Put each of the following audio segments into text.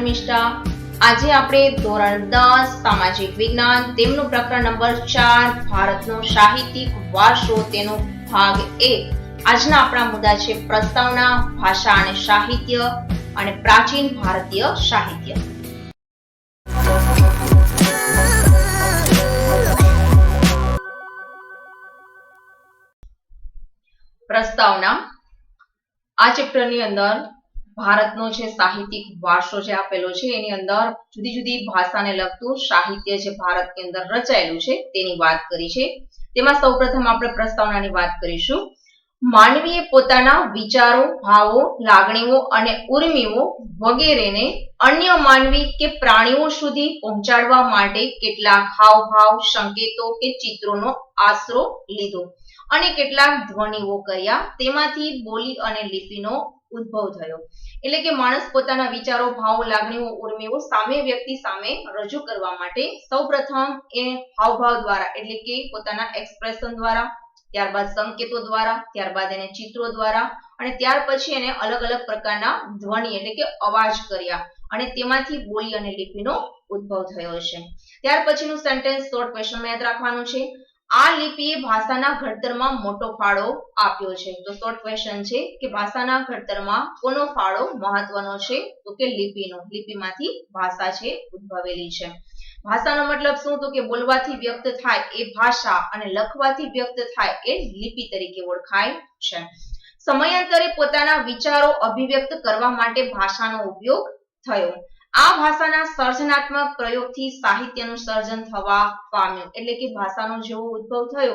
ધર્મિષ્ઠા। આજે આપણે ધોરણ 10 સામાજિક વિજ્ઞાન તેમનું પ્રકરણ નંબર 4 ભારતનો સાહિત્યિક વારસો તેનો ભાગ 1 આજના આપણા મુદ્દા છે પ્રસ્તાવના, ભાષા અને સાહિત્ય અને પ્રાચીન ભારતીય સાહિત્ય। પ્રસ્તાવના આ ચેપ્ટરની અંદર ભારતનો જે સાહિત્યિક વારસો જે આપેલો છે એની અંદર જુદી જુદી ભાષાને લગતું સાહિત્ય જે ભારતની અંદર રચાયેલું છે તેની વાત કરી છે। તેમાં સૌપ્રથમ આપણે પ્રસ્તાવનાની વાત કરીશું। માનવીએ પોતાના વિચારો, ભાવો, લાગણીઓ અને ઉર્મિઓ વગેરેને અન્ય માનવી કે પ્રાણીઓ સુધી પહોંચાડવા માટે કેટલાક હાવભાવ, સંકેતો કે ચિત્રોનો આશરો લીધો અને કેટલાક ધ્વનિઓ કર્યા। તેમાંથી બોલી અને લિપિનો ઉદ્ભવ થયો। એટલે કે માણસ પોતાના વિચારો, ભાવો, લાગણીઓ, ઉર્મિઓ સામે વ્યક્તિ સામે રજૂ કરવા માટે સૌપ્રથમ એ હાવભાવ દ્વારા એટલે કે પોતાના એક્સપ્રેશન દ્વારા, ત્યારબાદ સંકેતો દ્વારા, ત્યારબાદ એને ચિત્રો દ્વારા અને ત્યાર પછી એને અલગ અલગ પ્રકારના ધ્વનિ એટલે કે અવાજ કર્યા અને તેમાંથી બોલી અને લિપિનો ઉદ્ભવ થયો છે। ત્યાર પછીનું સેન્ટેન્સ શોર્ટ ક્વેશ્ચનમાં યાદ રાખવાનું છે। આ લિપિએ ભાષાના ઘડતરમાં મોટો ફાળો આપ્યો છે। તો શોર્ટ ક્વેશ્ચન છે કે ભાષાના ઘડતરમાં કોનો ફાળો મહત્વનો છે? તો કે લિપિનો। લિપિમાંથી ભાષા છે ઉદ્ભવેલી છે। ભાષાનો મતલબ શું? તો કે બોલવાથી વ્યક્ત થાય એ ભાષા અને લખવાથી વ્યક્ત થાય એ લિપિ તરીકે ઓળખાય છે। સમયાંતરે પોતાના વિચારો અભિવ્યક્ત કરવા માટે ભાષાનો ઉપયોગ થયો। આ ભાષાના સર્જનાત્મક પ્રયોગથી સાહિત્યનું સર્જન થવા પામ્યું। એટલે કે ભાષાનો જેવો ઉદ્ભવ થયો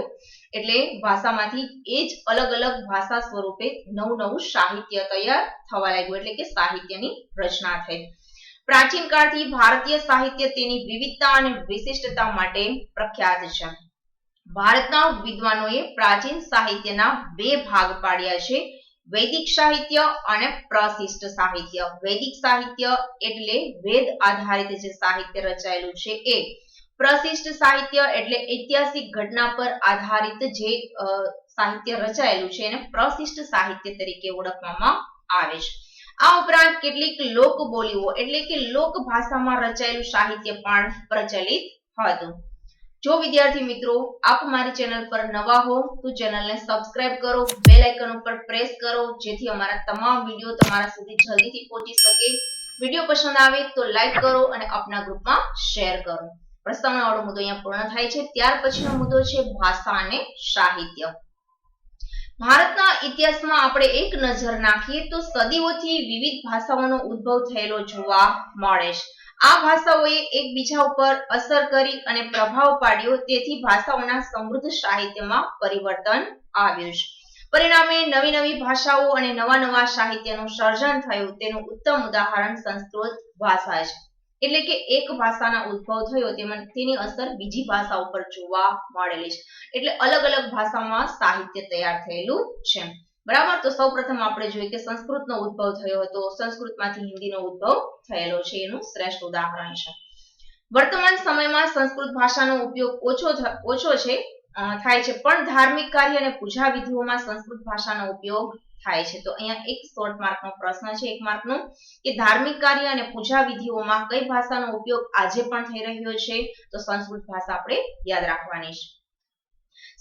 એટલે ભાષામાંથી એ જ અલગ અલગ ભાષા સ્વરૂપે નવું સાહિત્ય તૈયાર થવા લાગ્યું એટલે કે સાહિત્યની રચના થઈ। પ્રાચીન કાળથી ભારતીય સાહિત્ય તેની વિવિધતા અને વિશિષ્ટતા માટે પ્રખ્યાત છે। ભારતના વિદ્વાનોએ પ્રાચીન સાહિત્યના બે ભાગ પાડ્યા છે, વૈદિક સાહિત્ય અને પ્રશિષ્ટ સાહિત્ય। વૈદિક સાહિત્ય એટલે વેદ આધારિત જે સાહિત્ય રચાયેલું છે એ, પ્રશિષ્ટ સાહિત્ય એટલે ઐતિહાસિક ઘટના પર આધારિત જે સાહિત્ય રચાયેલું છે એને પ્રશિષ્ટ સાહિત્ય તરીકે ઓળખવામાં આવે છે। આ ઉપરાંત કેટલીક લોક બોલીઓ એટલે કે લોક ભાષામાં રચાયેલું સાહિત્ય પણ પ્રચલિત હતું। જો વિદ્યાર્થી મિત્રો આપ મારી ચેનલ પર નવા હો તો ચેનલને સબસ્ક્રાઇબ કરો, બેલ આઇકન ઉપર પ્રેસ કરો જેથી અમારા તમામ વિડીયો તમારા સુધી જલ્દીથી પહોંચી શકે। વિડીયો પસંદ આવે તો લાઈક કરો અને આપના ગ્રુપમાં શેર કરો। પ્રસ્તાવના વાળો મુદ્દો અહીંયા પૂર્ણ થાય છે। ત્યાર પછીનો મુદ્દો છે ભાષા અને સાહિત્ય। ભારતના ઇતિહાસમાં આપણે એક નજર નાખીએ તો સદીઓથી વિવિધ ભાષાઓનો ઉદ્ભવ થયેલો જોવા મળે છે। આ ભાષાઓએ એકબીજા ઉપર અસર કરી અને પ્રભાવ પાડ્યો, તેથી ભાષાઓના સમૃદ્ધ સાહિત્યમાં પરિવર્તન આવ્યું છે। પરિણામે નવી નવી ભાષાઓ અને નવા સાહિત્યનું સર્જન થયું। તેનું ઉત્તમ ઉદાહરણ સંસ્કૃત ભાષા છે। એટલે કે એક ભાષાના ઉદ્ભવ થયો તેની અસર બીજી ભાષા ઉપર જોવા મળેલી છે। એટલે અલગ અલગ ભાષામાં સાહિત્ય તૈયાર થયેલું છે। બરાબર, તો સૌપ્રથમ આપણે જોઈએ કે સંસ્કૃતનો ઉદ્ભવ થયો હતો, સંસ્કૃતમાંથી હિન્દીનો ઉદ્ભવ થયેલો છે એનું શ્રેષ્ઠ ઉદાહરણ છે। વર્તમાન સમયમાં સંસ્કૃત ભાષાનો ઉપયોગ ઓછો છે થાય છે, પણ ધાર્મિક કાર્ય અને પૂજા વિધિઓમાં સંસ્કૃત ભાષાનો ઉપયોગ થાય છે। તો અહીંયા એક શોર્ટ માર્કનો પ્રશ્ન છે, 1 માર્કનો, કે ધાર્મિક કાર્ય અને પૂજા વિધિઓમાં કઈ ભાષાનો ઉપયોગ આજે પણ થઈ રહ્યો છે? તો સંસ્કૃત ભાષા આપણે યાદ રાખવાની છે।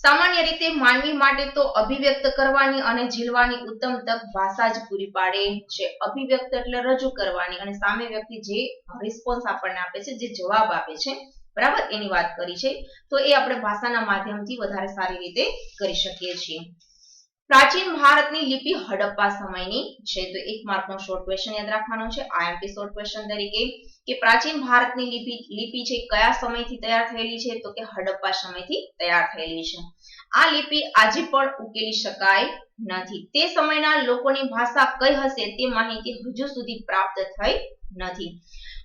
સામાન્ય રીતે માનવી માટે તો અભિવ્યક્ત કરવાની અને ઝીલવાની ઉત્તમ તક ભાષા જ પૂરી પાડે છે। અભિવ્યક્ત એટલે રજૂ કરવાની અને સામે વ્યક્તિ જે રિસ્પોન્સ આપણને આપે છે, જે જવાબ આપે છે, બરાબર, એની વાત કરી છે। તો એ આપણે ભાષાના માધ્યમથી વધારે સારી રીતે કરી શકીએ છીએ। પ્રાચીન ભારતની લિપિ હડપ્પા સમયની છે। તો 1 માર્કનો શોર્ટ ક્વેશ્ચન યાદ રાખવાનો છે આઈએમપી શોર્ટ ક્વેશ્ચન તરીકે, કે પ્રાચીન ભારતની લિપિ છે કયા સમયથી તૈયાર થયેલી છે? તો કે હડપ્પા સમયથી તૈયાર થયેલી છે। આ લિપિ આજે પણ ઉકેલી શકાય નથી। તે સમયના લોકોની ભાષા કઈ હશે તે માહિતી હજુ સુધી પ્રાપ્ત થઈ નથી।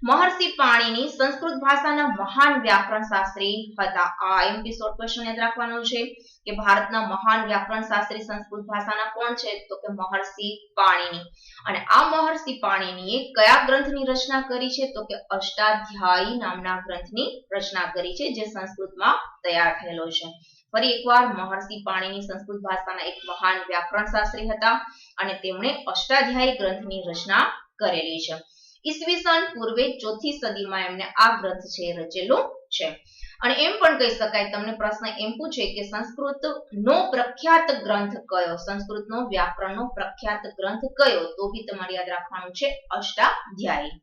મહર્ષિ પાણિની સંસ્કૃત ભાષાના મહાન વ્યાકરણ શાસ્ત્રી હતા। આ આઈએમપી શોર્ટ ક્વેશ્ચન યાદ રાખવાનું છે કે ભારતના મહાન વ્યાકરણ શાસ્ત્રી સંસ્કૃત ભાષાના કોણ છે? તો કે મહર્ષિ પાણિની। અને આ મહર્ષિ પાણિનીએ કયા ગ્રંથની રચના કરી છે? તો કે અષ્ટાધ્યાયી નામના ગ્રંથની રચના કરી છે જે સંસ્કૃતમાં તૈયાર થયેલો છે। ફરી એકવાર, મહર્ષિ પાણિની સંસ્કૃત ભાષાના એક મહાન વ્યાકરણ શાસ્ત્રી હતા અને તેમણે અષ્ટાધ્યાયી ગ્રંથની રચના કરેલી છે। ઈસવીસન પૂર્વે 4થી સદીમાં એમને આ ગ્રંથ છે એ રચેલો છે. અને એમ પણ કહી શકાય, તમને પ્રશ્ન એમ પૂછે કે સંસ્કૃતનો પ્રખ્યાત ગ્રંથ કયો, સંસ્કૃતનો વ્યાકરણનો પ્રખ્યાત ગ્રંથ કયો, તો બી તમારે યાદ રાખવાનું છે અષ્ટાધ્યાયી.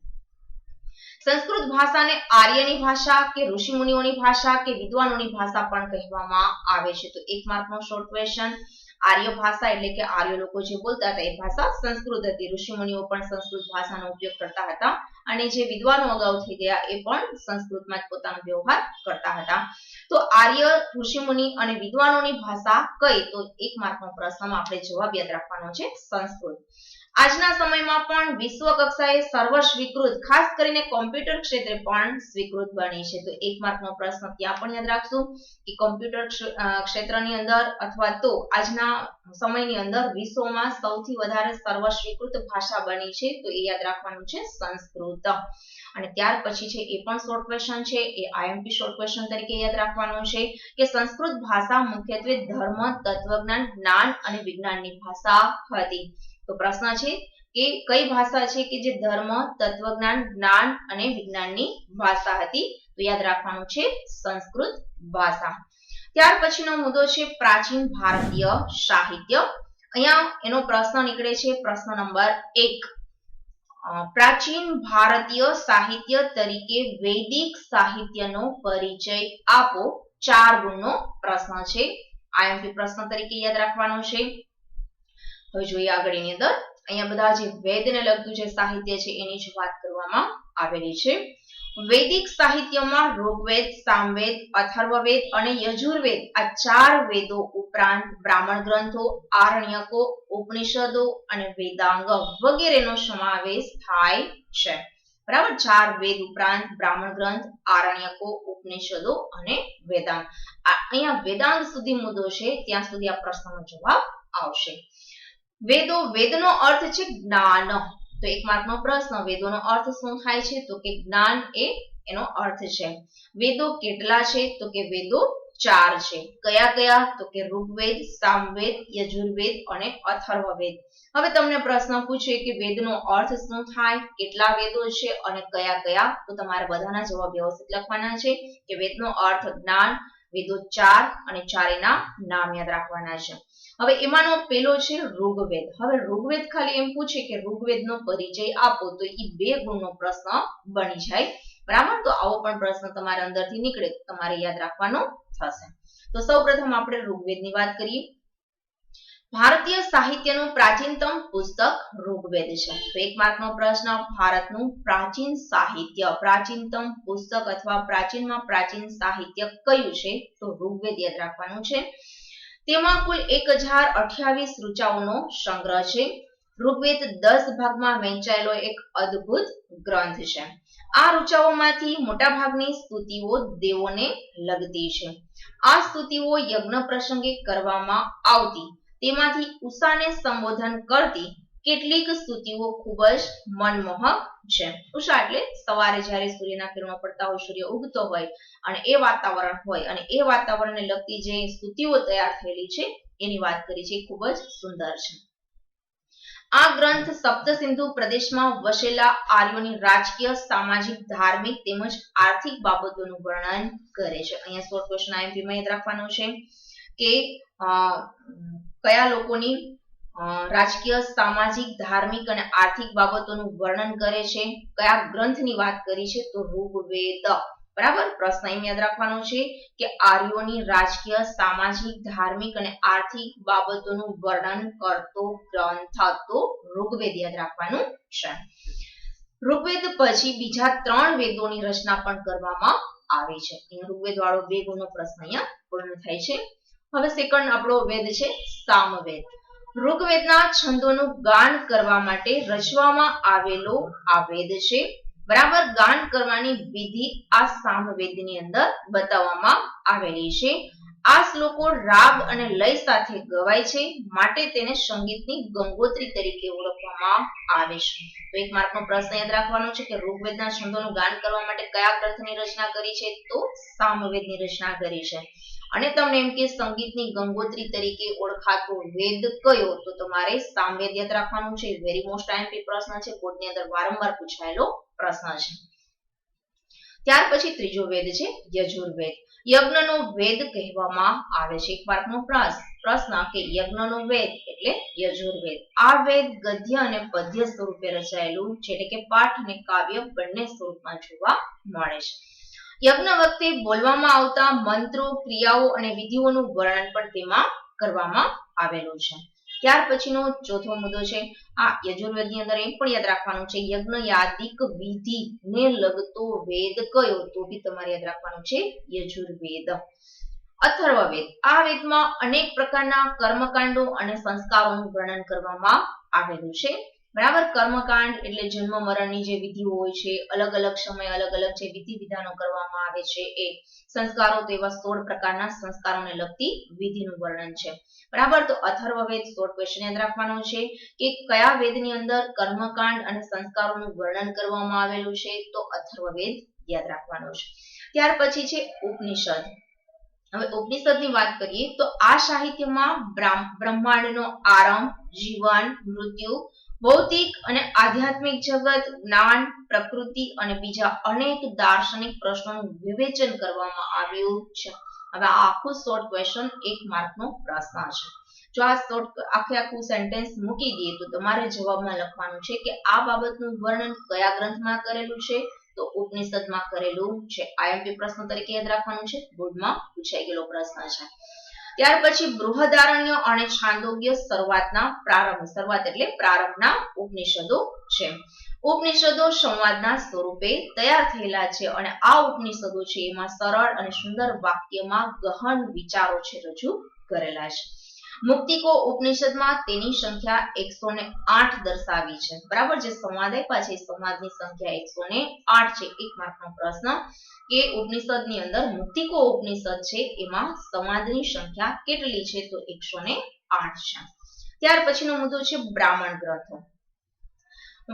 સંસ્કૃત ભાષાને આર્યની ભાષા કે ઋષિમુનિઓની ભાષા કે વિદ્વાનોની ભાષા પણ કહેવામાં આવે છે. તો 1 માર્કનો શોર્ટ ક્વેશ્ચન. આર્ય ભાષા એટલે કે આર્ય લોકો જે બોલતા હતા એ ભાષા સંસ્કૃત હતી. ઋષિમુનિઓ પણ સંસ્કૃત ભાષાનો ઉપયોગ કરતા હતા અને જે વિદ્વાનો અગાઉ થઈ ગયા એ પણ સંસ્કૃતમાં જ પોતાનો વ્યવહાર કરતા હતા. તો આર્ય, ઋષિમુનિ અને વિદ્વાનોની ભાષા કઈ, તો 1 માર્કનો પ્રશ્નમાં આપણે જવાબ યાદ રાખવાનો છે સંસ્કૃત. આજના સમયમાં પણ વિશ્વ કક્ષાએ સર્વ સ્વીકૃત, ખાસ કરીને કોમ્પ્યુટર ક્ષેત્રે પણ સ્વીકૃત બની છે. તો 1 માર્કનો પ્રશ્ન ત્યાં પણ યાદ રાખશું કે કોમ્પ્યુટર ક્ષેત્રની અંદર અથવા તો આજના સમયની અંદર વિશ્વમાં સૌથી વધારે સર્વ સ્વીકૃત ભાષા બની છે, તો એ યાદ રાખવાનું છે સંસ્કૃત. અને ત્યાર પછી છે એ પણ શોર્ટ ક્વેશ્ચન છે, એ આઈએમપી શોર્ટ ક્વેશ્ચન તરીકે યાદ રાખવાનું છે કે સંસ્કૃત ભાષા મુખ્યત્વે ધર્મ, તત્વજ્ઞાન, જ્ઞાન અને વિજ્ઞાનની ભાષા હતી. તો પ્રશ્ન છે કે કઈ ભાષા છે કે જે ધર્મ, તત્વજ્ઞાન, જ્ઞાન અને વિજ્ઞાનની ભાષા હતી, તો યાદ રાખવાનું છે સંસ્કૃત ભાષા. ત્યાર પછીનો મુદ્દો છે પ્રાચીન ભારતીય સાહિત્ય. અહીંયા એનો પ્રશ્ન નીકળે છે પ્રશ્ન નંબર 1. પ્રાચીન ભારતીય સાહિત્ય તરીકે વૈદિક સાહિત્યનો પરિચય આપો. 4 ગુણનો પ્રશ્ન છે. આઈએમપી પ્રશ્ન તરીકે યાદ રાખવાનો છે. હવે જોઈએ આગળની અંદર. અહીંયા બધા જે વેદને લગતું જે સાહિત્ય છે એની જ વાત કરવામાં આવેલી છે. વૈદિક સાહિત્યમાં ઋગ્વેદ, સામવેદ, અથર્વવેદ અને યજુર્વેદ આ 4 વેદો ઉપરાંત બ્રાહ્મણ ગ્રંથો, આરણ્યકો, ઉપનિષદો અને વેદાંગ વગેરેનો સમાવેશ થાય છે. બરાબર, 4 વેદ ઉપરાંત બ્રાહ્મણ ગ્રંથ, આરણ્યકો, ઉપનિષદો અને વેદાંગ. અહીંયા વેદાંગ સુધી મુદ્દો છે, ત્યાં સુધી આ પ્રશ્નનો જવાબ આવશે. વેદો, વેદનો અર્થ છે જ્ઞાન. તો 1 માર્કનો પ્રશ્ન, વેદોનો અર્થ શું થાય છે, તો કે જ્ઞાન એ એનો અર્થ છે. વેદો કેટલા છે, તો કે વેદો 4 છે. કયા કયા, તો કે ઋગ્વેદ, સામવેદ, યજુર્વેદ અને અથર્વવેદ. હવે તમને પ્રશ્ન પૂછે કે વેદનો અર્થ શું થાય, કેટલા વેદો છે અને કયા કયા, તો તમારે બધાના જવાબ વ્યવસ્થિત લખવાના છે કે વેદનો અર્થ જ્ઞાન, વેદો 4 અને 4 ના નામ યાદ રાખવાના છે. હવે એમાંનો પહેલો છે ઋગ્વેદ. હવે ઋગ્વેદ ખાલી એમ પૂછે કે ઋગ્વેદનો પરિચય આપો, તો એ 2 ગુણનો પ્રશ્ન બની જાય. બરાબર, તો આવો પણ પ્રશ્ન તમારા અંદરથી નીકળે તો તમારે યાદ રાખવાનો થશે. તો સૌપ્રથમ આપણે ઋગ્વેદની વાત કરીએ. ભારતીય સાહિત્યનું પ્રાચીનતમ પુસ્તક ઋગ્વેદ છે. તો 1 માર્કનો પ્રશ્ન, ભારતનું પ્રાચીન સાહિત્ય, પ્રાચીનતમ પુસ્તક અથવા પ્રાચીનમાં પ્રાચીન સાહિત્ય કયું છે, તો ઋગ્વેદ યાદ રાખવાનું છે. તેમાં કુલ 1028 ઋચાઓનો સંગ્રહ છે. ઋગ્વેદ 10 ભાગમાં વહેંચાયેલો એક અદ્ભુત ગ્રંથ છે. આ ઋચાઓમાંથી મોટાભાગની સ્તુતિઓ દેવોને લગતી છે. આ સ્તુતિઓ યજ્ઞ પ્રસંગે કરવામાં આવતી. તેમાંથી ઉષાને સંબોધન કરતી કેટલીક સ્તુતિઓ ખૂબ જ મનમોહક છે. ઉષા એટલે સવારે જ્યારે સૂર્યના કિરણો પડતા હોય, સૂર્ય ઉગતો હોય અને એ વાતાવરણ હોય અને એ વાતાવરણને લગતી જે સ્તુતિઓ તૈયાર થયેલી છે એની વાત કરી છે, ખૂબ જ સુંદર છે. આ ગ્રંથ સપ્તસિંધુ પ્રદેશમાં વસેલા આર્યોની રાજકીય, સામાજિક, ધાર્મિક તેમજ આર્થિક બાબતોનું વર્ણન કરે છે. અહીંયા શોર્ટ ક્વેશ્ચન આઈએમપીમાં યાદ રાખવાનો છે કે કયા લોકોની રાજકીય, સામાજિક, ધાર્મિક અને આર્થિક બાબતોનું વર્ણન કરે છે, કયા ગ્રંથની વાત કરી છે, તો ઋગ્વેદ. બરાબર, પ્રશ્ન એમ યાદ રાખવાનો છે કે આર્યોની રાજકીય, સામાજિક, ધાર્મિક અને આર્થિક બાબતોનું વર્ણન કરતો ગ્રંથ, તો ઋગ્વેદ યાદ રાખવાનું છે. ઋગ્વેદ પછી બીજા 3 વેદોની રચના પણ કરવામાં આવી છે. ઋગ્વેદ વાળો 2 ગુણનો પ્રશ્ન અહીંયા પૂર્ણ થાય છે. હવે સેકન્ડ આપણો વેદ છે સામવેદ. ઋગ્વેદના છંદોનું ગાન કરવા માટે રચવામાં આવેલો આ વેદ છે. બરાબર, ગાન કરવાની વિધિ આ સામવેદની અંદર બતાવવામાં આવેલી છે. આ શ્લોકો રાગ અને લય સાથે ગવાય છે, માટે તેને સંગીતની ગંગોત્રી તરીકે ઓળખવામાં આવે છે. તો એક માર્કનો પ્રશ્ન યાદ રાખવાનો છે કે ઋગ્વેદના છંદોનું ગાન કરવા માટે કયા ગ્રંથની રચના કરી છે? તો સામવેદની રચના કરી છે. અને તમને એમ કે સંગીતની ગંગોત્રી તરીકે ઓળખાતો વેદ કયો? તો તમારે સામવેદ યાદ રાખવાનું છે. વેરી મોસ્ટ આઈએમપી પ્રશ્ન છે, બોર્ડની અંદર વારંવાર પૂછાયેલો પ્રશ્ન છે. ત્યાર પછી ત્રીજો વેદ છે યજુર્વેદ. યજ્ઞનો વેદ કહેવામાં આવે છે. એક માર્કનો પ્રશ્ન કે યજ્ઞનો વેદ એટલે યજુર્વેદ. આ વેદ ગદ્ય અને પદ્ય સ્વરૂપે રચાયેલું છે, એટલે કે પાઠ અને કાવ્ય બંને સ્વરૂપમાં જોવા મળે છે. યજ્ઞ વખતે બોલવામાં આવતા મંત્રો, ક્રિયાઓ અને વિધિઓનું વર્ણન પણ તેમાં કરવામાં આવેલું છે. ત્યાર પછીનો ચોથો મુદ્દો છે આ યજુર્વેદની અંદર એમ પણ યાદ રાખવાનું છે યજ્ઞ યાદિક વિધિ ને લગતો વેદ કયો? તો બી તમારે યાદ રાખવાનું છે યજુર્વેદ. અથર્વવેદ. આ વેદમાં અનેક પ્રકારના કર્મકાંડો અને સંસ્કારોનું વર્ણન કરવામાં આવેલું છે. બરાબર, કર્મકાંડ એટલે જન્મ મરણની જે વિધિઓ હોય છે, અલગ અલગ સમય અલગ અલગ જે વિધિ વિધાનો કરવામાં આવે છે, એ સંસ્કારો તો એવા 16 પ્રકારના સંસ્કારોને લગતી વિધિનું વર્ણન છે. બરાબર, તો અથર્વવેદ 16 ક્વેશ્ચન યાદ રાખવાનો છે કે કયા વેદની અંદર કર્મકાંડ અને સંસ્કારોનું વર્ણન કરવામાં આવેલું છે? તો અથર્વવેદ યાદ રાખવાનો છે. ત્યાર પછી છે ઉપનિષદ. હવે ઉપનિષદની વાત કરીએ તો આ સાહિત્યમાં બ્રહ્માંડનો આરંભ, જીવન, મૃત્યુ, ભૌતિક અને આધ્યાત્મિક જગત, જ્ઞાન, પ્રકૃતિ અને બીજા અનેક દાર્શનિક પ્રશ્નોનું વિવેચન કરવામાં આવ્યું છે. હવે આ આખું શોર્ટ ક્વેશ્ચન 1 માર્કનો પ્રશ્ન છે. જો આ આખું સેન્ટેન્સ મૂકી દઈએ તો તમારે જવાબમાં લખવાનું છે કે આ બાબતનું વર્ણન કયા ગ્રંથમાં કરેલું છે? તો ઉપનિષદમાં કરેલું છે. આઈએમપી પ્રશ્ન તરીકે યાદ રાખવાનું છે, બોર્ડમાં પૂછાઈ ગયેલો પ્રશ્ન છે. ત્યાર પછી બૃહદારણ્ય અને છાંદોગ્ય શરૂઆત એટલે પ્રારંભના ઉપનિષદો છે. ઉપનિષદો સંવાદના સ્વરૂપે તૈયાર થયેલા છે અને આ ઉપનિષદો છે એમાં સરળ અને સુંદર વાક્યમાં ગહન વિચારો છે રજૂ કરેલા છે. મુક્તિકો ઉપનિષદમાં તેની સંખ્યા 108 દર્શાવી છે. બરાબર, જે સંવાદ આપ્યા છે સંવાદની સંખ્યા 108 છે. 1 માર્કનો પ્રશ્ન કે ઉપનિષદની અંદર મુક્તિકો ઉપનિષદ છે એમાં સંવાદની સંખ્યા કેટલી છે? તો 108 છે. ત્યાર પછીનો મુદ્દો છે બ્રાહ્મણ ગ્રંથો.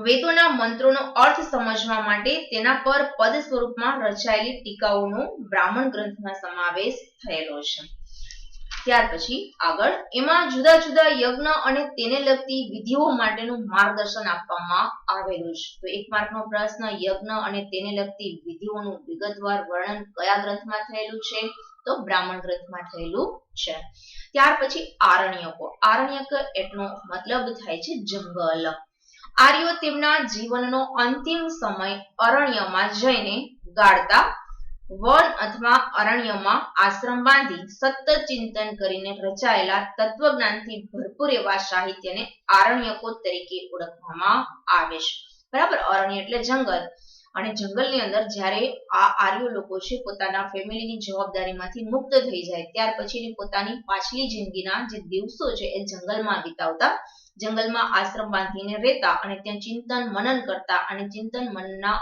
વેદોના મંત્રોનો અર્થ સમજવા માટે તેના પર પદ સ્વરૂપમાં રચાયેલી ટીકાઓનો બ્રાહ્મણ ગ્રંથમાં સમાવેશ થયેલો છે. ત્યાર પછી આગળ એમાં જુદા જુદા યજ્ઞ અને તેને લગતી વિધિઓ માટેનું માર્ગદર્શન આપવામાં આવેલું છે. તો 1 માર્કનો પ્રશ્ન, યજ્ઞ અને તેને લગતી વિધિઓનું વિગતવાર વર્ણન કયા ગ્રંથમાં થયેલું છે? તો બ્રાહ્મણ ગ્રંથમાં થયેલું છે. ત્યાર પછી આરણ્યકો. આરણ્યક એટલો મતલબ થાય છે જંગલ. આર્યો તેમના જીવનનો અંતિમ સમય અરણ્યમાં જઈને ગાળતા. વન અથવા અરણ્યમાં આશ્રમ બાંધી સતત ચિંતન કરીને રચાયેલા તત્વજ્ઞાનથી ભરપૂર એવા સાહિત્યને આરણ્યકો તરીકે ઓળખવામાં આવે છે. બરાબર, અરણ્ય એટલે જંગલ, અને જંગલની અંદર જ્યારે આ આર્યો લોકો છે પોતાના ફેમિલીની જવાબદારીમાંથી મુક્ત થઈ જાય ત્યાર પછીની પોતાની પાછલી જિંદગીના જે દિવસો છે એ જંગલમાં વિતાવતા, જંગલમાં આશ્રમ બાંધીને રહેતા અને ત્યાં ચિંતન મનન કરતા, અને ચિંતન મનનના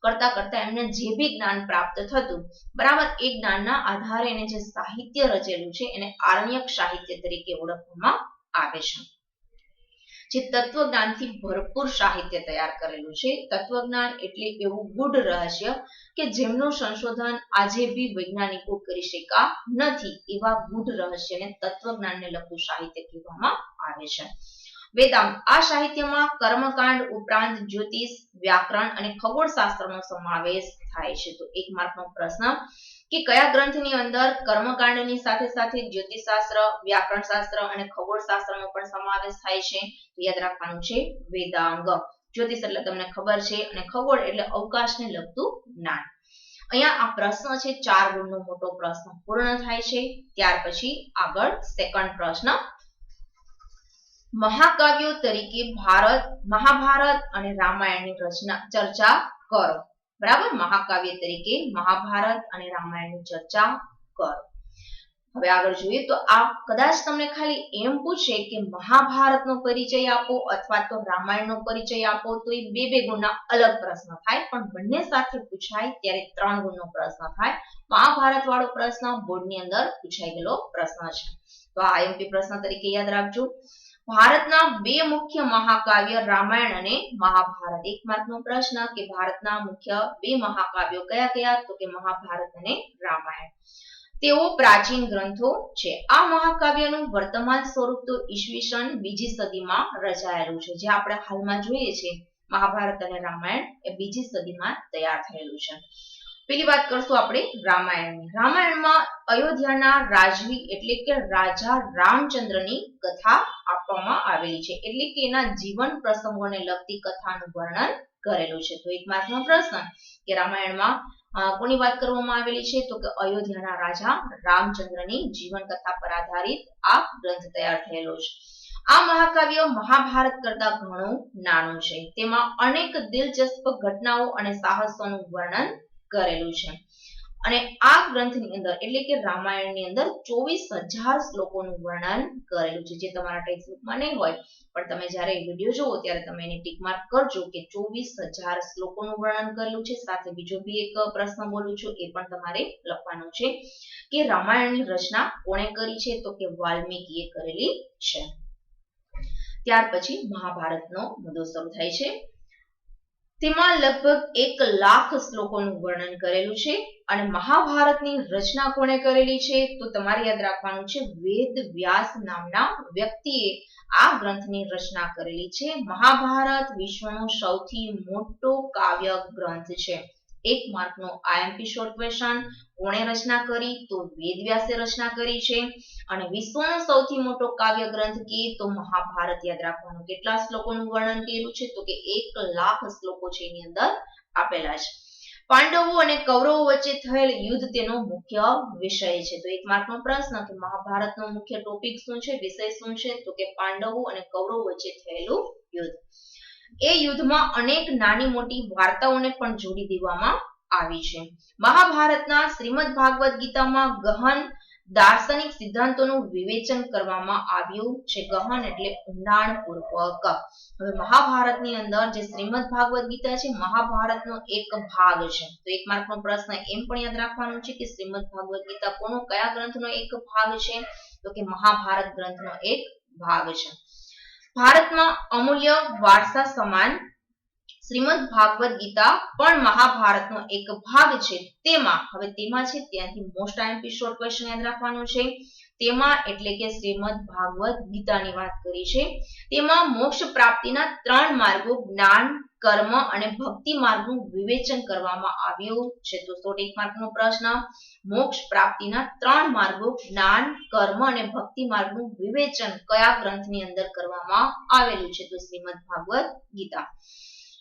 કરતા એમને જે બી જ્ઞાન પ્રાપ્ત થતું, બરાબર, એ જ્ઞાનના આધારે એને જે સાહિત્ય રચેલું છે એને આરણ્યક સાહિત્ય તરીકે ઓળખવામાં આવે છે. જે તત્વજ્ઞાનથી ભરપૂર સાહિત્ય તૈયાર કરેલું છે. તત્વજ્ઞાન એટલે એવું ગૂઢ રહસ્ય કે જેમનું સંશોધન આજે બી વૈજ્ઞાનિકો કરી શક્યા નથી, એવા ગૂઢ રહસ્યને તત્વજ્ઞાનને લગતું સાહિત્ય કહેવામાં આવે છે. વેદાંત. આ સાહિત્યમાં કર્મકાંડ ઉપરાંત જ્યોતિષ, વ્યાકરણ અને ખગોળશાસ્ત્રનો સમાવેશ થાય છે. તો 1 માર્કનો પ્રશ્ન કે કયા ગ્રંથની અંદર કર્મકાંડની સાથે સાથે જ્યોતિષશાસ્ત્ર, વ્યાકરણ શાસ્ત્ર અને ખગોળશાસ્ત્રનો પણ સમાવેશ થાય છે? તો યાદ રાખવાનું છે વેદાંગ. જ્યોતિષ એટલે તમને ખબર છે, અને ખગોળ એટલે અવકાશને લગતું જ્ઞાન. અહીંયા આ પ્રશ્ન છે 4 ગુણનો મોટો પ્રશ્ન પૂર્ણ થાય છે. ત્યાર પછી આગળ સેકન્ડ પ્રશ્ન, મહાકાવ્યો તરીકે મહાભારત અને રામાયણની ચર્ચા કરો. બરાબર, મહાકાવ્ય તરીકે મહાભારત અને રામાયણની ચર્ચા કરો. હવે આગળ જોઈએ તો આ કદાચ તમને ખાલી એમ પૂછે કે મહાભારતનો પરિચય આપો અથવા તો રામાયણનો પરિચય આપો તો એ બે ગુણના અલગ પ્રશ્ન થાય, પણ બંને સાથે પૂછાય ત્યારે 3 ગુણનો પ્રશ્ન થાય. મહાભારત વાળો પ્રશ્ન બોર્ડની અંદર પૂછાઈ ગયેલો પ્રશ્ન છે, તો આ આઈએમપી પ્રશ્ન તરીકે યાદ રાખજો. ભારતના 2 મુખ્ય મહાકાવ્ય રામાયણ અને મહાભારત. 1 માર્કનો પ્રશ્ન કે ભારતના મુખ્ય 2 મહાકાવ્યો કયા કયા, તો કે મહાભારત અને રામાયણ. તેઓ પ્રાચીન ગ્રંથો છે. આ મહાકાવ્યનું વર્તમાન સ્વરૂપ તો ઈસવીસન 2જી સદીમાં રચાયેલું છે. જે આપણે હાલમાં જોઈએ છે મહાભારત અને રામાયણ એ 2જી સદીમાં તૈયાર થયેલું છે. પેલી વાત કરશું આપણે રામાયણની. રામાયણમાં અયોધ્યાના રાજવી એટલે કે રાજા રામચંદ્રની કથા આપવામાં આવેલી છે, એટલે કે એના જીવન પ્રસંગોને લગતી કથાનું વર્ણન કરેલું છે. તો 1 માર્કનો પ્રશ્ન કે રામાયણમાં કોની વાત કરવામાં આવેલી છે, તો કે અયોધ્યાના રાજા રામચંદ્રની જીવન કથા પર આધારિત આ ગ્રંથ તૈયાર થયેલો છે. આ મહાકાવ્ય મહાભારત કરતા ઘણું નાનું છે. તેમાં અનેક દિલચસ્પ ઘટનાઓ અને સાહસોનું વર્ણન કરેલું છે. અને આ ગ્રંથની અંદર એટલે કે રામાયણની અંદર 24,000 શ્લોકોનું વર્ણન કરેલું છે, જે તમારા ટેક્સ્ટ બુકમાં નહીં હોય, પણ તમે જ્યારે વિડીયો જોવો ત્યારે તમે એની ટીક માર્ક કરજો કે 24,000 શ્લોકોનું વર્ણન કરેલું છે. સાથે બીજો બી એક પ્રશ્ન બોલું છું, એ પણ તમારે લખવાનો છે કે રામાયણની રચના કોણે કરી છે, તો કે વાલ્મીકીએ કરેલી છે. ત્યાર પછી મહાભારતનો મુદ્દો શરૂ થાય છે. તેમાં લગભગ 1 લાખ શ્લોકોનું વર્ણન કરેલું છે. અને મહાભારતની રચના કોણે કરેલી છે, તો તમારે યાદ રાખવાનું છે વેદ વ્યાસ નામના વ્યક્તિએ આ ગ્રંથની રચના કરેલી છે. મહાભારત વિશ્વનો સૌથી મોટો કાવ્ય ગ્રંથ છે. 1 માર્કનો આઈએમપી શોર્ટ ક્વેશ્ચન. કોણે રચના કરી, તો વેદ વ્યાસે રચના કરી છે. અને વિશ્વનો સૌથી મોટો કાવ્ય ગ્રંથ કે તો મહાભારત યાદ રાખવાનું. કેટલા શ્લોકોનું વર્ણન કર્યું છે, તો કે 1 લાખ શ્લોકો છે એની અંદર આપેલા છે. પાંડવો અને કૌરવો વચ્ચે થયેલ યુદ્ધ તેનો મુખ્ય વિષય છે. તો 1 માર્કનો પ્રશ્ન કે મહાભારતનો મુખ્ય ટોપિક શું છે, વિષય શું છે, તો કે પાંડવો અને કૌરવો વચ્ચે થયેલું યુદ્ધ. એ યુદ્ધમાં અનેક નાની મોટી વાર્તાઓને પણ જોડી દેવામાં આવી છે. મહાભારતના શ્રીમદ ભાગવત ગીતામાં ગહન દાર્શનિક સિદ્ધાંતોનું વિવેચન કરવામાં આવ્યું છે. ગહન એટલે ઊંડાણપૂર્વક. હવે મહાભારતની અંદર જે શ્રીમદ ભાગવત ગીતા છે મહાભારતનો એક ભાગ છે. તો 1 માર્કનો પ્રશ્ન એમ પણ યાદ રાખવાનું છે કે શ્રીમદ ભાગવત ગીતા કોનો કયા ગ્રંથનો એક ભાગ છે, તો કે મહાભારત ગ્રંથનો એક ભાગ છે. ભારતમાં અમૂલ્ય વારસા સમાન શ્રીમદ ભાગવત ગીતા પણ મહાભારતનો એક ભાગ છે. તેમાં હવે તેમાં છે ત્યાંથી મોસ્ટ આઈએમપી શોર્ટ ક્વેશ્ચન યાદ રાખવાનું છે. તેમાં એટલે કે શ્રીમદ ભાગવત ગીતાની વાત કરી છે. તેમાં મોક્ષ પ્રાપ્તિના 3 માર્ગો જ્ઞાન, કર્મ અને ભક્તિ માર્ગનું વિવેચન કરવામાં આવ્યું છે. તો 1 માર્કનો પ્રશ્ન. મોક્ષ પ્રાપ્તિના 3 માર્ગો જ્ઞાન, કર્મ અને ભક્તિ માર્ગનું વિવેચન કયા ગ્રંથની અંદર કરવામાં આવેલું છે, તો શ્રીમદ ભાગવત ગીતા.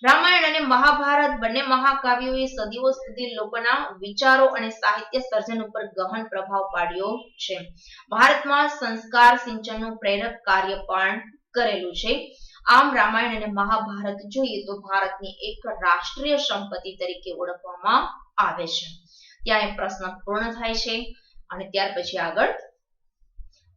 રામાયણ અને મહાભારત બંને મહાકાવ્યોએ સદીઓ સુધી લોકોના વિચારો અને સાહિત્ય સર્જન ઉપર ગહન પ્રભાવ પાડ્યો છે. ભારતમાં સંસ્કાર સિંચનનું પ્રેરક કાર્ય પણ કરેલું છે. આમ રામાયણ અને મહાભારત જોઈએ તો ભારતની એક રાષ્ટ્રીય સંપત્તિ તરીકે ઓળખવામાં આવે છે. ત્યાં એ પ્રશ્ન પૂર્ણ થાય છે. અને ત્યાર પછી આગળ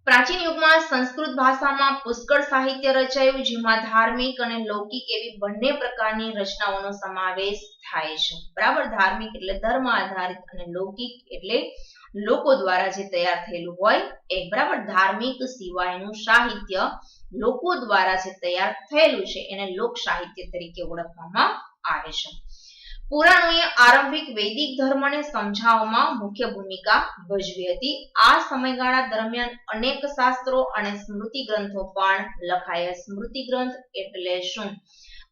પ્રાચીન યુગમાં સંસ્કૃત ભાષામાં પુષ્કળ સાહિત્ય રચાયું, જેમાં ધાર્મિક અને લૌકિક એવી બંને પ્રકારની રચનાઓનો સમાવેશ થાય છે. બરાબર, ધાર્મિક એટલે ધર્મ આધારિત અને લૌકિક એટલે લોકો દ્વારા જે તૈયાર થયેલું હોય એ. બરાબર, ધાર્મિક સિવાયનું સાહિત્ય લોકો દ્વારા જે તૈયાર થયેલું છે એને લોક સાહિત્ય તરીકે ઓળખવામાં આવે છે. પુરાણોએ આરંભિક વૈદિક ધર્મને સમજાવવામાં મુખ્ય ભૂમિકા ભજવી હતી. આ સમયગાળા દરમિયાન અનેક શાસ્ત્રો અને સ્મૃતિ ગ્રંથો પણ લખાયા. સ્મૃતિ ગ્રંથ એટલે શું?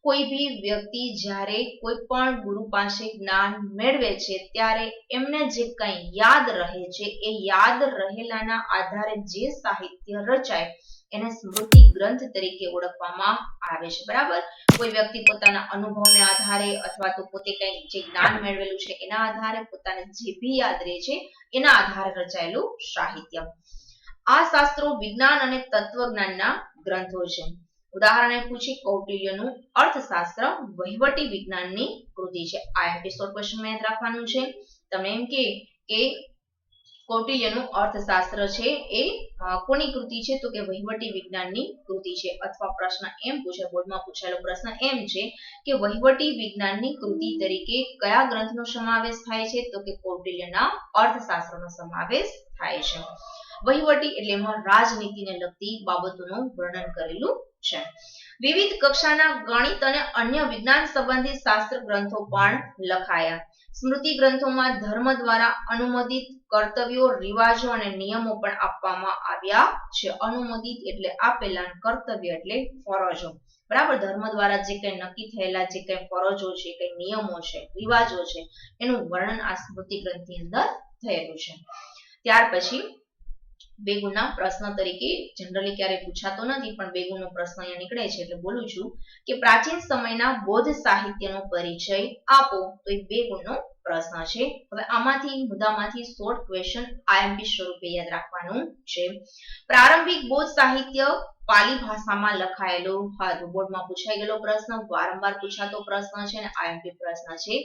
કોઈ બી વ્યક્તિ જ્યારે કોઈ પણ ગુરુ પાસે જ્ઞાન મેળવે છે ત્યારે એમને જે કંઈ યાદ રહે છે એ યાદ રહેલાના આધારે જે સાહિત્ય રચાય એને સ્મૃતિ ગ્રંથ તરીકે ઓળખવામાં આવે છે. બરાબર, કોઈ વ્યક્તિ પોતાના અનુભવને આધારે અથવા તો પોતે કંઈ જે જ્ઞાન મેળવેલું છે એના આધારે પોતાને જે બી યાદ રહે છે એના આધારે રચાયેલું સાહિત્ય. આ શાસ્ત્રો વિજ્ઞાન અને તત્વજ્ઞાનના ગ્રંથો છે. ઉદાહરણ પૂછી કૌટિલ્યનું અર્થશાસ્ત્ર વહીવટી વિજ્ઞાનની કૃતિ છે. આઈએમપી શોર્ટ ક્વેશ્ચન યાદ રાખવાનું છે. તમને એમ કે કૌટિલ્યનું અર્થશાસ્ત્ર છે એ કોની કૃતિ છે તો કે વહીવટી વિજ્ઞાનની કૃતિ છે. અથવા પ્રશ્ન એમ પૂછે, બોર્ડમાં પૂછાયેલો પ્રશ્ન એમ છે કે વહીવટી વિજ્ઞાનની કૃતિ તરીકે કયા ગ્રંથનો સમાવેશ થાય છે તો કે કૌટિલ્યના અર્થશાસ્ત્રનો સમાવેશ થાય છે. વહીવટી એટલે એમાં રાજનીતિને લગતી બાબતોનું વર્ણન કરેલું છે. વિવિધ કક્ષાના ગણિત અને અન્ય વિજ્ઞાન સંબંધિત શાસ્ત્ર ગ્રંથો પણ લખાયા. સ્મૃતિ ગ્રંથોમાં ધર્મ દ્વારા અનુમોદિત કર્તવ્યો, રિવાજો અને નિયમો પણ આપવામાં આવ્યા છે. અનુમોદિત એટલે આપેલા, કર્તવ્ય એટલે ફરજો. બરાબર, ધર્મ દ્વારા જે કંઈ નક્કી થયેલા જે કંઈ ફરજો છે, કંઈ નિયમો છે, રિવાજો છે, એનું વર્ણન આ સ્મૃતિ ગ્રંથની અંદર થયેલું છે. ત્યાર પછી બે ગુણના પ્રશ્ન તરીકે જનરલી ક્યારે પૂછાતો નથી, પણ બે ગુણનો પ્રશ્ન અહીંયા નીકળે છે એટલે બોલું છું કે પ્રાચીન સમયના બૌદ્ધ સાહિત્યનો પરિચય આપો. તો એ બે ગુણનો પ્રશ્ન છે. હવે આમાંથી મુદ્દામાંથી શોર્ટ ક્વેશ્ચન આઈએમપી સ્વરૂપે યાદ રાખવાનું છે. પ્રારંભિક બૌદ્ધ સાહિત્ય પાલી ભાષામાં લખાયેલું હતું. બોર્ડમાં પૂછાઈ ગયેલો પ્રશ્ન, વારંવાર પૂછાતો પ્રશ્ન છે અને આઈએમપી પ્રશ્ન છે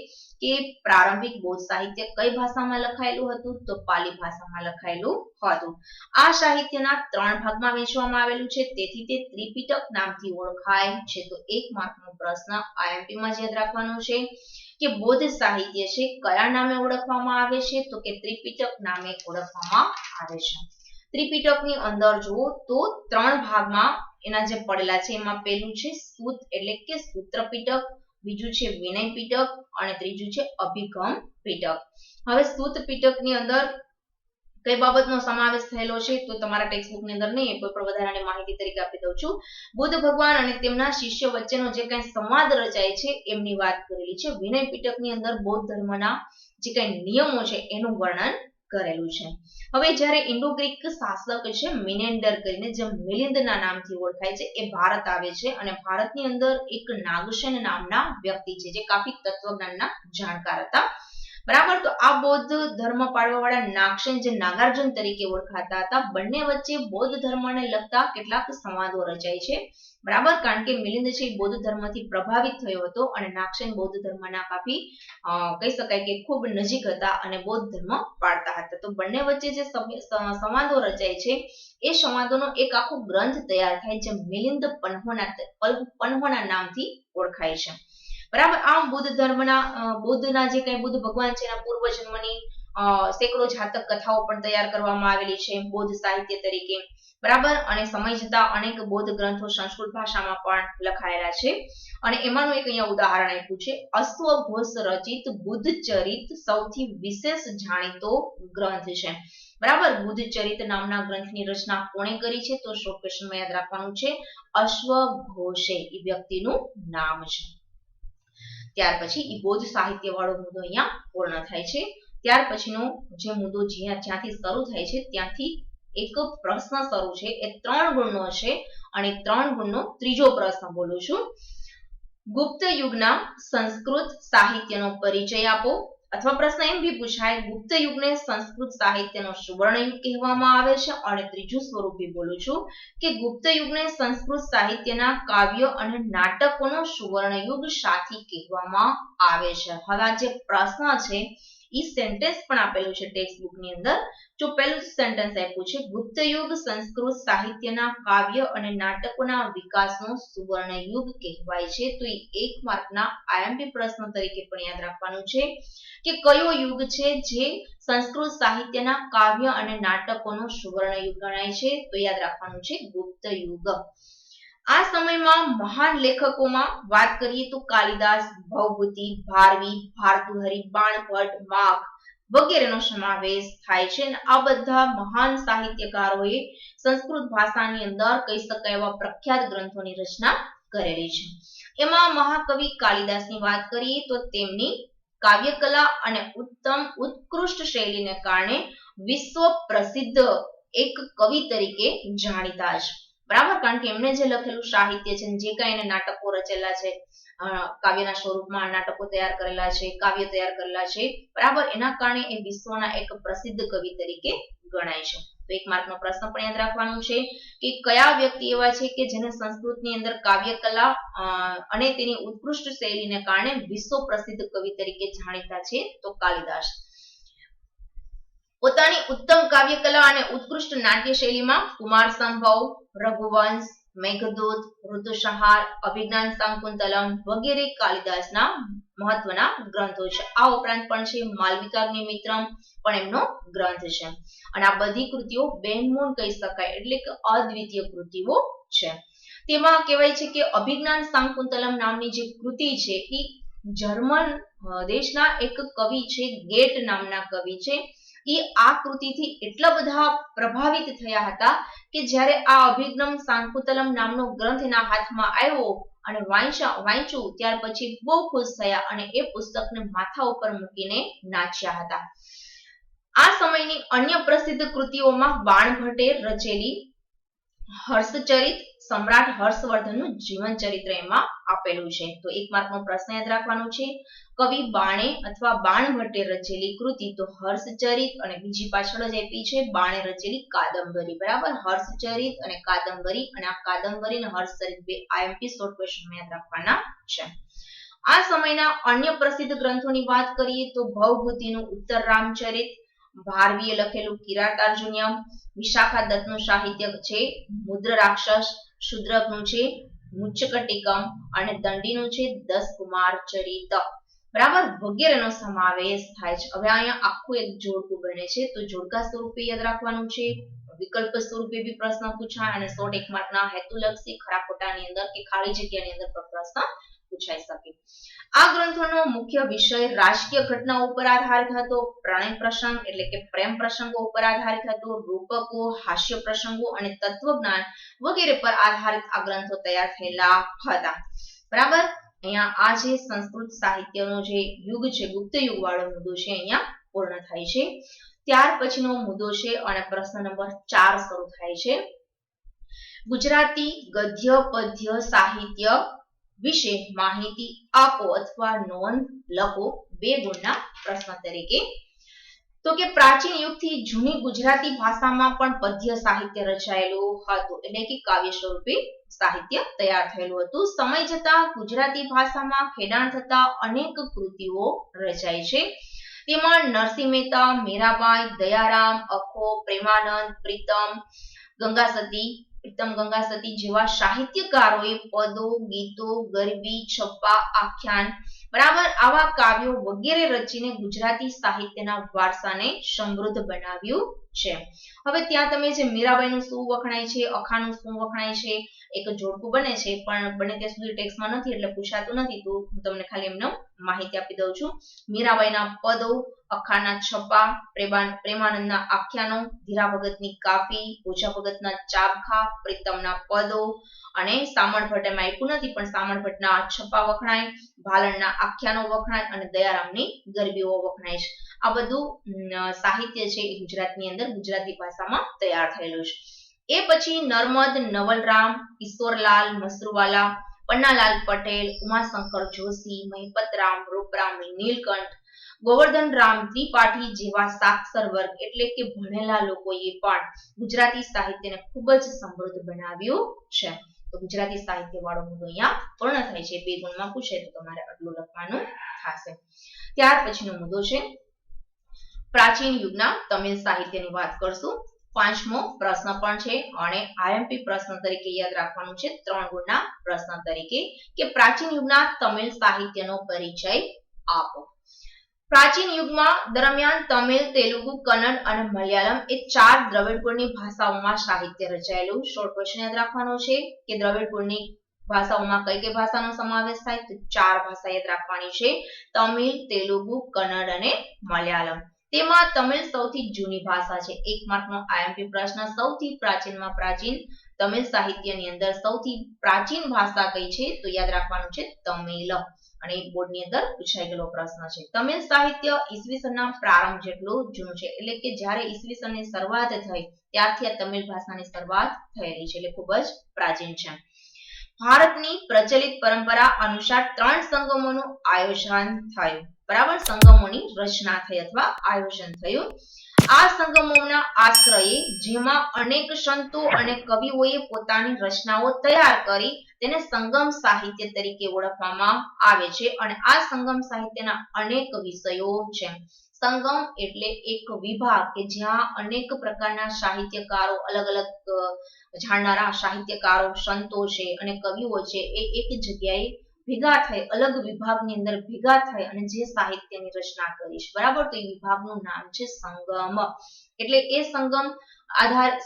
કે પ્રારંભિક બૌદ્ધ સાહિત્ય કઈ ભાષામાં લખાયેલું હતું તો પાલી ભાષામાં લખાયેલું હતું. આ સાહિત્યના 3 ભાગમાં વહેંચવામાં આવેલું છે, તેથી તે ત્રિપિટક નામથી ઓળખાય છે. તો 1 માર્કનો પ્રશ્ન આઈએમપી માં યાદ રાખવાનો છે કે બૌદ્ધ સાહિત્ય છે કયા નામે ઓળખવામાં આવે છે તો કે ત્રિપિટક નામે ઓળખવામાં આવે છે. ત્રિપિટકની અંદર જુઓ તો 3 ભાગમાં એના જે પડેલા છે એમાં પહેલું છે સૂત એટલે કે સૂત્ર પિટક, બીજું છે વિનય પિટક અને ત્રીજું છે અભિગમ પિટક. હવે સૂત પિટકની અંદર કઈ બાબતનો સમાવેશ થયેલો છે તો તમારા ટેક્સ્ટબુકની અંદર નહીં, કોઈ પણ વધારાની માહિતી તરીકે આપી દઉં છું. બુદ્ધ ભગવાન અને તેમના શિષ્ય વચ્ચેનો જે કંઈ સંવાદ રચાય છે એમની વાત કરેલી છે. વિનય પિટકની અંદર બૌદ્ધ ધર્મના જે કંઈ નિયમો છે એનું વર્ણન કરેલું છે. હવે જ્યારે ઇન્ડો ગ્રીક શાસક છે મિનેન્ડર કરીને જે મિલિંદના નામથી ઓળખાય છે એ ભારત આવે છે અને ભારતની અંદર એક નાગસેન નામના વ્યક્તિ છે જે કાફી તત્વજ્ઞાનના જાણકાર હતા. બરાબર, તો આ બૌદ્ધ ધર્મ પાળવાવાળા નાગસેન જે નાગાર્જુન તરીકે ઓળખાતા હતા, બંને વચ્ચે બૌદ્ધ ધર્મને લગતા કેટલાક સંવાદો રચાય છે. બરાબર, કારણ કે મિલિંદ છે એ બૌદ્ધ ધર્મથી પ્રભાવિત થયો હતો અને નાગસેન બૌદ્ધ ધર્મના કાફી કહી શકાય કે ખૂબ નજીક હતા અને બૌદ્ધ ધર્મ પાળતા હતા. તો બંને વચ્ચે જે સંવાદો રચાય છે એ સંવાદોનો એક આખો ગ્રંથ તૈયાર થાય જે મિલિંદ પન્હોના નામથી ઓળખાય છે. બરાબર, આમ બુદ્ધના જે કંઈ બુદ્ધ ભગવાન છે એના પૂર્વજન્મની સેંકડો જાતક કથાઓ પણ તૈયાર કરવામાં આવેલી છે બૌદ્ધ સાહિત્ય તરીકે. બરાબર, અને સમય જતા અનેક બૌદ્ધ ગ્રંથો સંસ્કૃત ભાષામાં પણ લખાયેલા છે અને એમાંનું એક અહીંયા ઉદાહરણ આપ્યું છે. અશ્વઘોષ રચિત બુદ્ધ ચરિત સૌથી વિશેષ જાણીતો ગ્રંથ છે. બરાબર, બુદ્ધ ચરિત નામના ગ્રંથની રચના કોણે કરી છે તો શોર્ટ ક્વેશ્ચનમાં યાદ રાખવાનું છે અશ્વઘોષે એ વ્યક્તિનું નામ છે. ત્યાર પછી એ બૌદ્ધ સાહિત્ય વાળો મુદ્દો અહીંયા પૂર્ણ થાય છે. ત્યાર પછીનો જે મુદ્દો જ્યાંથી શરૂ થાય છે ત્યાંથી એક પ્રશ્ન શરૂ છે. એ 3 ગુણનો છે અને 3 ગુણનો ત્રીજો પ્રશ્ન બોલું છું. ગુપ્ત યુગના સંસ્કૃત સાહિત્યનો પરિચય આપો. અથવા પ્રશ્ન એમ બી પૂછાય, ગુપ્ત યુગને સંસ્કૃત સાહિત્યનો સુવર્ણ યુગ કહેવામાં આવે છે. અને ત્રીજું સ્વરૂપ બી બોલું છું કે ગુપ્ત યુગને સંસ્કૃત સાહિત્યના કાવ્ય અને નાટકોનો સુવર્ણ યુગ સાથી કહેવામાં આવે છે. હવે આ જે પ્રશ્ન છે એ સેન્ટેન્સ પણ આપેલું છે ટેક્સ્ટબુકની અંદર. જો પહેલું સેન્ટેન્સ આપ્યું છે ગુપ્ત યુગ સંસ્કૃત સાહિત્યના કાવ્ય અને નાટકોના વિકાસનો સુવર્ણ યુગ કહેવાય છે. તો એ 1 માર્કના આઈએમપી પ્રશ્ન તરીકે પણ યાદ રાખવાનું છે કે કયો યુગ છે જે સંસ્કૃત સાહિત્યના કાવ્ય અને નાટકોનો સુવર્ણ યુગ ગણાય છે તો યાદ રાખવાનું છે ગુપ્ત યુગ. આ સમયમાં મહાન લેખકોમાં વાત કરીએ તો કાલિદાસ, ભવભૂતિ, ભારવી, ભારતુહરી, બાણભટ્ટ, માઘ વગેરેનો સમાવેશ થાય છે. અને આ બધા મહાન સાહિત્યકારોએ સંસ્કૃત ભાષાની અંદર કહી શકાય એવા પ્રખ્યાત ગ્રંથોની રચના કરેલી છે. એમાં મહાકવિ કાલિદાસની વાત કરીએ તો તેમની કાવ્યકલા અને ઉત્કૃષ્ટ શૈલીને કારણે વિશ્વ પ્રસિદ્ધ એક કવિ તરીકે જાણીતા છે. બરાબર, કારણ કે એમણે જે લખેલું સાહિત્ય છે જે કાંઈ એને નાટકો રચેલા છે, કાવ્યના સ્વરૂપમાં નાટકો તૈયાર કરેલા છે, કાવ્ય તૈયાર કરેલા છે, બરાબર, એના કારણે એ વિશ્વના એક પ્રસિદ્ધ કવિ તરીકે ગણાય છે. તો 1 માર્કનો પ્રશ્ન પણ યાદ રાખવાનું છે કે કયા વ્યક્તિ એવા છે કે જેને સંસ્કૃતની અંદર કાવ્યકલા અને તેની ઉત્કૃષ્ટ શૈલીને કારણે વિશ્વ પ્રસિદ્ધ કવિ તરીકે જાણીતા છે તો કાલિદાસ. પોતાના પોતાની ઉત્તમ કાવ્ય કલા અને ઉત્કૃષ્ટ નાટ્ય શૈલીમાં કુમાર સંભવ, રઘુવંશ, મેઘદૂત, ઋતુસંહાર, અભિજ્ઞાન શાકુંતલમ વગેરે કાલિદાસના મહત્વના ગ્રંથો છે. આ ઉપરાંત પણ છે માલવિકાગ્નિમિત્રમ પણ એમનો ગ્રંથ છે. અને આ બધી કૃતિઓ બેનમૂન કહી શકાય, એટલે કે અદ્વિતીય કૃતિઓ છે. તેમાં કહેવાય છે કે અભિજ્ઞાન શાકુંતલમ નામની જે કૃતિ છે એ જર્મન દેશના એક કવિ છે, ગેટ નામના કવિ છે. એ આ કૃતિથી એટલા બધા પ્રભાવિત થયા હતા કે જ્યારે આ અભિજ્ઞાન શાકુંતલમ નામનો ગ્રંથ એના હાથમાં આવ્યો અને વાંચ્યું ત્યાર પછી બહુ ખુશ થયા અને એ પુસ્તકને માથા ઉપર મૂકીને નાચ્યા હતા. આ સમયની અન્ય પ્રસિદ્ધ કૃતિઓમાં બાણભટ્ટે રચેલી હર્ષચરિત, સમ્રાટ હર્ષવર્ધનનું જીવન ચરિત્ર એમાં આપેલું છે. તો 1 માર્કનો પ્રશ્ન યાદ રાખવાનો છે. કવિ બાણે અથવા બાણભટ્ટે રચેલી કૃતિ તો હર્ષચરિત, અને બીજી પાછળ જ આપી છે બાણે રચેલી કાદંબરી. બરાબર, હર્ષચરિત અને કાદંબરી, અને આ કાદંબરી અને હર્ષચરિત બે આઈએમપી શોર્ટ ક્વેશ્ચન યાદ રાખવાના છે. આ સમયના અન્ય પ્રસિદ્ધ ગ્રંથોની વાત કરીએ તો ભવભૂતિનું ઉત્તર રામચરિત, ભારવીએ લખેલું કિરાતાર્જુનિયમ, વિશાખા દત્તનું સાહિત્ય છે મુદ્ર રાક્ષસ, શુદ્રકનું છે મુચ્ચકટિકમ, અને દંડીનું છે 10 કુમાર ચરિત. બરાબર, વગેરેનો સમાવેશ થાય છે. હવે અહીંયા આખું એક જોડકું બને છે, તો જોડકા સ્વરૂપે યાદ રાખવાનું છે. વિકલ્પ સ્વરૂપે બી પ્રશ્ન પૂછાય અને 1 માર્કના હેતુલક્ષી ખરા ખોટાની અંદર કે ખાલી જગ્યાની અંદર પણ પ્રશ્ન પૂછાઈ શકે. આ ગ્રંથોનો મુખ્ય વિષય રાજકીય ઘટનાઓ ઉપર આધારિત હતો, પ્રણય પ્રસંગ એટલે કે પ્રેમ પ્રસંગો ઉપર આધારિત હતો, રૂપકો, હાસ્ય પ્રસંગો અને તત્વજ્ઞાન વગેરે પર આધારિત આ ગ્રંથો તૈયાર થયેલા હતા. બરાબર, અહીંયા આ જે સંસ્કૃત સાહિત્યનો જે યુગ છે, ગુપ્ત યુગ વાળો મુદ્દો છે, અહીંયા પૂર્ણ થાય છે. ત્યાર પછીનો મુદ્દો છે અને પ્રશ્ન નંબર 4 શરૂ થાય છે. ગુજરાતી ગદ્ય પદ્ય સાહિત્ય વિશે માહિતી આપો અથવા નોંધ લખો 2 ગુણના પ્રશ્ન તરીકે. તો કે પ્રાચીન યુગથી જૂની ગુજરાતી ભાષામાં પણ પદ્ય સાહિત્ય રચાયેલું હતું, એટલે કે કાવ્ય સ્વરૂપે સાહિત્ય તૈયાર થયેલું હતું. સમય જતાં ગુજરાતી ભાષામાં ખેડાણ થતા અનેક કૃતિઓ રચાય છે. તેમાં નરસિંહ મહેતા, મીરાબાઈ, દયારામ, અખો, પ્રેમાનંદ, પ્રીતમ ગંગાસતી જેવા સાહિત્યકારોએ પદો, ગીતો, ગરબી, છપ્પા, આખ્યાન, બરાબર, આવા કાવ્યો વગેરે રચીને ગુજરાતી સાહિત્યના વારસાને સમૃદ્ધ બનાવ્યું છે. હવે ત્યાં તમે જે મીરાબાઈનું શું વખણાય છે, અખાનું શું વખણાય છે, એક જોડકું બને છે, પણ બને ત્યાં સુધી ટેક્સ્ટમાં નથી એટલે પૂછાતું નથી, તો હું તમને ખાલી એમને માહિતી આપી દઉં છું. મીરાબાઈના પદો, અખાના છપ્પા, પ્રેમાનંદના આખ્યાનો, ધીરા ભગતની કાપી, ઓઝા ભગતના ચાબખા, પ્રીતમના પદો, અને સામળ ભટ્ટમાં આપ્યું નથી પણ સામળ ભટ્ટના છપ્પા વખણાય, ભાલણના આખ્યાનો વખણાય અને દયારામની ગરબીઓ વખણાય છે. આ બધું સાહિત્ય છે એ ગુજરાતની અંદર ગુજરાતી ભાષામાં તૈયાર થયેલું છે. એ પછી નર્મદ, નવલરામ, ઈશ્વરલાલ મસરૂવાલા, પન્નાલાલ પટેલ, ઉમાશંકર જોશી, મહિપતરામ, રૂપરામ, નીલકંઠ, ગોવર્ધનરામ ત્રિપાઠી જેવા સાક્ષર વર્ગ એટલે કે ભણેલા લોકોએ પણ ગુજરાતી સાહિત્યને ખૂબ જ સમૃદ્ધ બનાવ્યું છે. તો ગુજરાતી સાહિત્ય વાળો મુદ્દો અહીંયા પૂર્ણ થાય છે. 2 ગુણમાં પૂછે તો તમારે આટલું લખવાનું થશે. ત્યાર પછીનો મુદ્દો છે પ્રાચીન યુગના તમિલ સાહિત્યની વાત કરશું. 5મો પ્રશ્ન પણ છે અને આઈએમપી પ્રશ્ન તરીકે યાદ રાખવાનું છે 3 ગુણના પ્રશ્ન તરીકે કે પ્રાચીન યુગના તમિલ સાહિત્યનો પરિચય આપો. પ્રાચીન યુગમાં દરમિયાન તમિલ, તેલુગુ, કન્નડ અને મલયાલમ એ 4 દ્રવિડ કુળની ભાષાઓમાં સાહિત્ય રચાયેલું. શોર્ટ ક્વેશ્ચન યાદ રાખવાનો છે કે દ્રવિડ કુળની ભાષાઓમાં કઈ કઈ ભાષાનો સમાવેશ થાય તો 4 ભાષા યાદ રાખવાની છે, તમિલ, તેલુગુ, કન્નડ અને મલયાલમ. તેમાં તમિલ સૌથી જૂની ભાષા છે. 1 માર્કનો આઈએમપી પ્રશ્ન, સૌથી પ્રાચીનમાં પ્રાચીન તમિલ સાહિત્યની અંદર સૌથી પ્રાચીન ભાષા કઈ છે તો યાદ રાખવાનું છે તમિલ, અને બોર્ડની અંદર પૂછાઈ ગયેલો પ્રશ્ન છે. તમિલ સાહિત્ય ઈસવીસનના પ્રારંભ જેટલું જૂનું છે, એટલે કે જ્યારે ઈસવીસનની શરૂઆત થઈ ત્યારથી આ તમિલ ભાષાની શરૂઆત થયેલી છે, એટલે ખૂબ જ પ્રાચીન છે. ભારતની પ્રચલિત પરંપરા અનુસાર 3 સંગમોનું આયોજન થયું. બરાબર, સંગમોની રચના થઈ અથવા આયોજન થયું. આ સંગમોના આશ્રયે જેમાં અનેક સંતો અને કવિઓએ પોતાની રચનાઓ તૈયાર કરી તેને સંગમ સાહિત્ય તરીકે ઓળખવામાં આવે છે અને આ સંગમ સાહિત્યના અનેક વિષયો છે. સંગમ એટલે એક વિભાગ કે જ્યાં અનેક પ્રકારના સાહિત્યકારો, અલગ અલગ જાણનારા સાહિત્યકારો, સંતો છે અને કવિઓ છે એ એક જગ્યાએ ભેગા થઈ, અલગ વિભાગની અંદર ભેગા થઈ અને જે સાહિત્યની રચના કરી છે, બરાબર. તો એ વિભાગનું નામ છે સંગમ. એટલે એ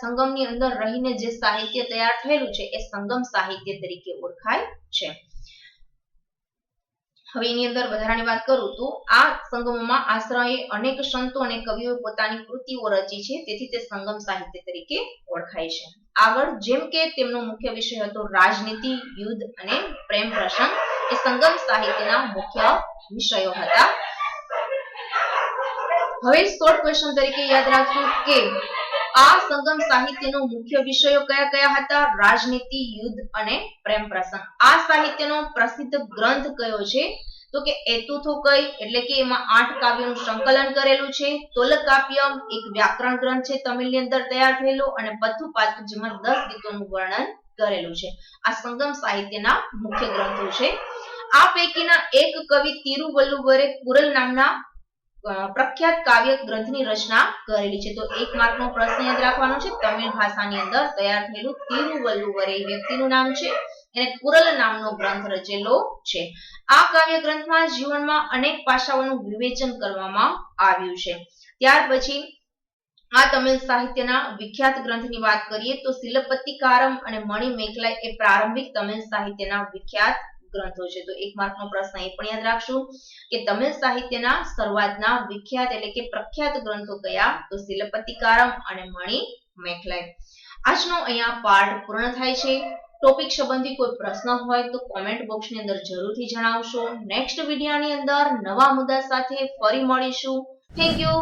સંગમની અંદર રહીને જે સાહિત્ય તૈયાર થયેલું છે એ સંગમ સાહિત્ય તરીકે ઓળખાય છે. હવે એની અંદર વધારાની વાત કરું તો આ સંગમોમાં આશ્રયે અનેક સંતો અને કવિઓએ પોતાની કૃતિઓ રચી છે, તેથી તે સંગમ સાહિત્ય તરીકે ઓળખાય છે. આગળ, જેમ કે તેમનો મુખ્ય વિષય હતો રાજનીતિ, યુદ્ધ અને પ્રેમ પ્રસંગ, એ સંગમ સાહિત્યના મુખ્ય વિષયો હતા. હવે શોર્ટ ક્વેશ્ચન તરીકે યાદ રાખજો કે આ સંગમ સાહિત્યનો મુખ્ય વિષયો કયા કયા હતા? રાજનીતિ, યુદ્ધ અને પ્રેમ પ્રસંગ. આ સાહિત્યનો પ્રસિદ્ધ ગ્રંથ કયો છે? તો કે એતુથોકઈ, એટલે કે એમાં 8 કાવ્યોનું સંકલન કરેલું છે. તોલકાપ્યમ એક વ્યાકરણ ગ્રંથ છે તમિલની અંદર તૈયાર થયેલો, અને પથ્થુપાથુ જેમાં 10 ગીતોનું વર્ણન કરેલું છે. આ સંગમ સાહિત્યના મુખ્ય ગ્રંથો છે. આ પૈકીના એક કવિ તિરુવલ્લુવરે કુરલ નામના પ્રખ્યાત કાવ્ય ગ્રંથની રચના કરેલી છે. તો 1 માર્કનો પ્રશ્ન યાદ રાખવાનો છે. તમિળ ભાષાની અંદર તૈયાર થયેલું તિરુવલ્લુવર એ વ્યક્તિનું નામ છે, એને કુરલ નામનો ગ્રંથ રચેલો છે. આ કાવ્ય ગ્રંથમાં જીવનમાં અનેક પાસાઓનું વિવેચન કરવામાં આવ્યું છે. ત્યાર પછી આ તમિલ સાહિત્યના વિખ્યાત ગ્રંથની વાત કરીએ તો શિલપતિકારમ અને મણિમેખલાઈ એ પ્રારંભિક તમિલ સાહિત્યના વિખ્યાત ગ્રંથો છે. તો 1 માર્કનો પ્રશ્ન એ પણ યાદ રાખશું કે તમિલ સાહિત્યના શરૂઆતના વિખ્યાત એટલે કે પ્રખ્યાત ગ્રંથો કયા? તો શિલપતિકારમ અને મણિમેખલાઈ. આજનો અહીંયા પાઠ પૂર્ણ થાય છે. ટોપિક સંબંધી કોઈ પ્રશ્ન હોય તો કોમેન્ટ બોક્સની અંદર જરૂરથી જણાવશો. નેક્સ્ટ વિડીયોની અંદર નવા મુદ્દા સાથે ફરી મળીશું. Thank you.